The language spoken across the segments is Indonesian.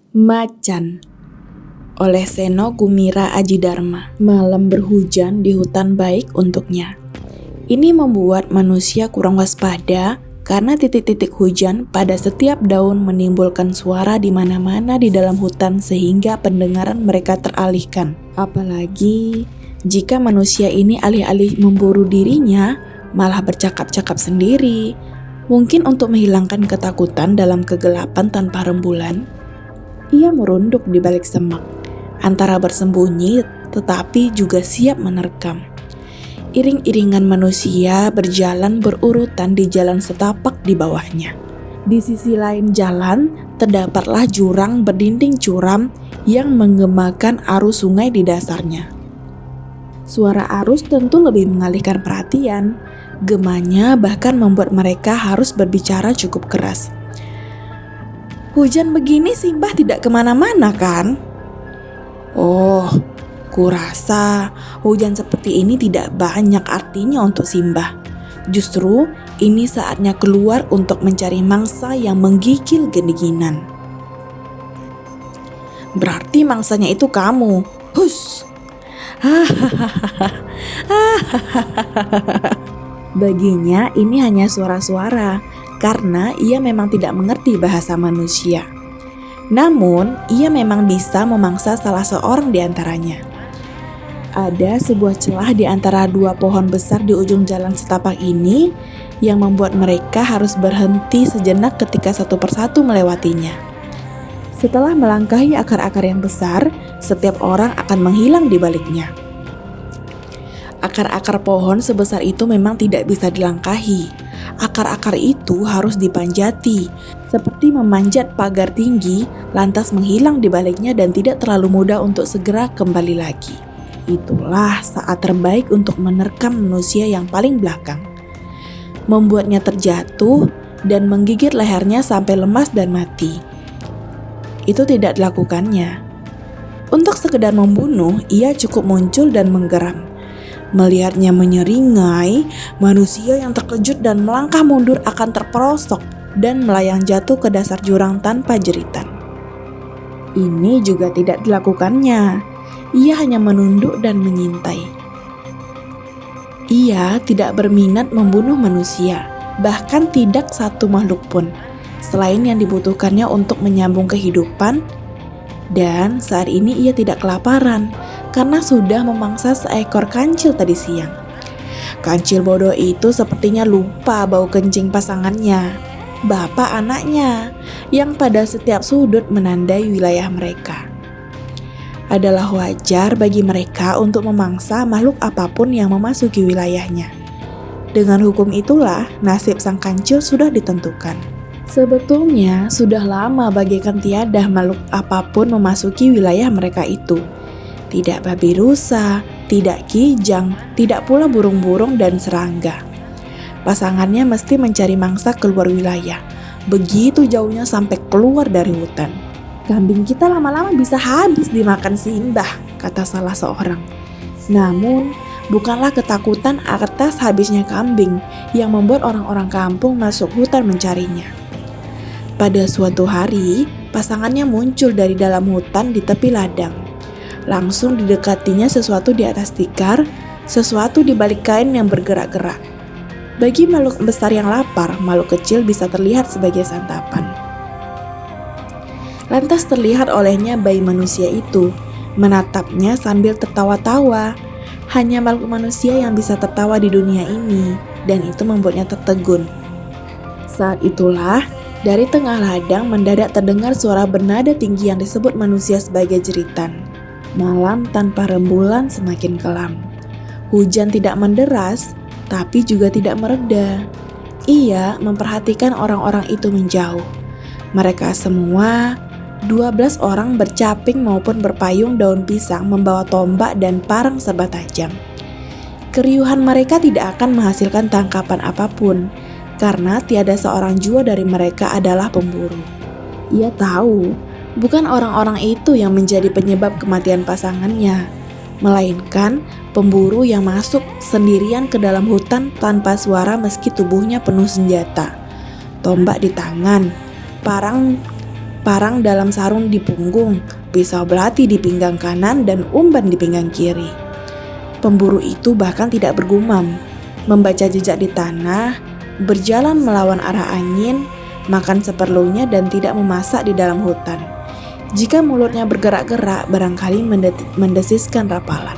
Macan oleh Seno Gumira Adjidharma. Malam berhujan di hutan baik untuknya. Ini membuat manusia kurang waspada karena titik-titik hujan pada setiap daun menimbulkan suara di mana-mana di dalam hutan sehingga pendengaran mereka teralihkan. Apalagi jika manusia ini alih-alih memburu dirinya, malah bercakap-cakap sendiri. Mungkin untuk menghilangkan ketakutan dalam kegelapan tanpa rembulan, ia merunduk di balik semak, antara bersembunyi tetapi juga siap menerkam. Iring-iringan manusia berjalan berurutan di jalan setapak di bawahnya. Di sisi lain jalan, terdapatlah jurang berdinding curam yang menggemakan arus sungai di dasarnya. Suara arus tentu lebih mengalihkan perhatian. Gemanya bahkan membuat mereka harus berbicara cukup keras. Hujan begini Simbah tidak kemana-mana kan? Oh, kurasa hujan seperti ini tidak banyak artinya untuk Simbah. Justru ini saatnya keluar untuk mencari mangsa yang menggigil gedinginan. Berarti mangsanya itu kamu. Hus. Baginya ini hanya suara-suara karena ia memang tidak mengerti bahasa manusia. Namun, ia memang bisa memangsa salah seorang di antaranya. Ada sebuah celah di antara dua pohon besar di ujung jalan setapak ini yang membuat mereka harus berhenti sejenak ketika satu persatu melewatinya. Setelah melangkahi akar-akar yang besar, setiap orang akan menghilang di baliknya. Akar-akar pohon sebesar itu memang tidak bisa dilangkahi. Akar-akar itu harus dipanjati, seperti memanjat pagar tinggi, lantas menghilang di baliknya dan tidak terlalu mudah untuk segera kembali lagi. Itulah saat terbaik untuk menerkam manusia yang paling belakang, membuatnya terjatuh dan menggigit lehernya sampai lemas dan mati. Itu tidak dilakukannya. Untuk sekedar membunuh, ia cukup muncul dan menggeram. Melihatnya menyeringai, manusia yang terkejut dan melangkah mundur akan terperosok dan melayang jatuh ke dasar jurang tanpa jeritan. Ini juga tidak dilakukannya. Ia hanya menunduk dan menyintai. Ia tidak berminat membunuh manusia, bahkan tidak satu makhluk pun, selain yang dibutuhkannya untuk menyambung kehidupan. Dan saat ini ia tidak kelaparan karena sudah memangsa seekor kancil tadi siang. Kancil bodoh itu sepertinya lupa bau kencing pasangannya, bapak anaknya, yang pada setiap sudut menandai wilayah mereka. Adalah wajar bagi mereka untuk memangsa makhluk apapun yang memasuki wilayahnya. Dengan hukum itulah nasib sang kancil sudah ditentukan. Sebetulnya sudah lama bagaikan tiada makhluk apapun memasuki wilayah mereka itu. Tidak babi rusa, tidak kijang, tidak pula burung-burung dan serangga. Pasangannya mesti mencari mangsa keluar wilayah, begitu jauhnya sampai keluar dari hutan. Kambing kita lama-lama bisa habis dimakan Simbah, kata salah seorang. Namun, bukanlah ketakutan atas habisnya kambing yang membuat orang-orang kampung masuk hutan mencarinya. Pada suatu hari, pasangannya muncul dari dalam hutan di tepi ladang. Langsung didekatinya sesuatu di atas tikar, sesuatu di balik kain yang bergerak-gerak. Bagi makhluk besar yang lapar, makhluk kecil bisa terlihat sebagai santapan. Lantas terlihat olehnya bayi manusia itu, menatapnya sambil tertawa-tawa. Hanya makhluk manusia yang bisa tertawa di dunia ini, dan itu membuatnya tertegun. Saat itulah, dari tengah ladang mendadak terdengar suara bernada tinggi yang disebut manusia sebagai jeritan. Malam tanpa rembulan semakin kelam. Hujan tidak menderas, tapi juga tidak mereda. Ia memperhatikan orang-orang itu menjauh. Mereka semua, 12 orang bercaping maupun berpayung daun pisang membawa tombak dan parang serba tajam. Keriuhan mereka tidak akan menghasilkan tangkapan apapun, karena tiada seorang jua dari mereka adalah pemburu. Ia tahu, bukan orang-orang itu yang menjadi penyebab kematian pasangannya, melainkan pemburu yang masuk sendirian ke dalam hutan tanpa suara meski tubuhnya penuh senjata. Tombak di tangan, parang parang dalam sarung di punggung, pisau belati di pinggang kanan, dan umpan di pinggang kiri. Pemburu itu bahkan tidak bergumam, membaca jejak di tanah, berjalan melawan arah angin, makan seperlunya, dan tidak memasak di dalam hutan. Jika mulutnya bergerak-gerak, barangkali mendesiskan rapalan.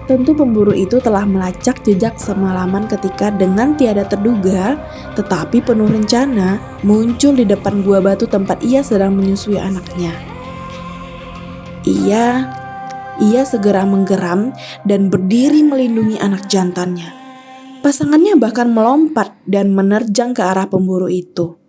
Tentu pemburu itu telah melacak jejak semalaman ketika dengan tiada terduga, tetapi penuh rencana, muncul di depan gua batu tempat ia sedang menyusui anaknya. Ia segera menggeram dan berdiri melindungi anak jantannya. Pasangannya bahkan melompat dan menerjang ke arah pemburu itu.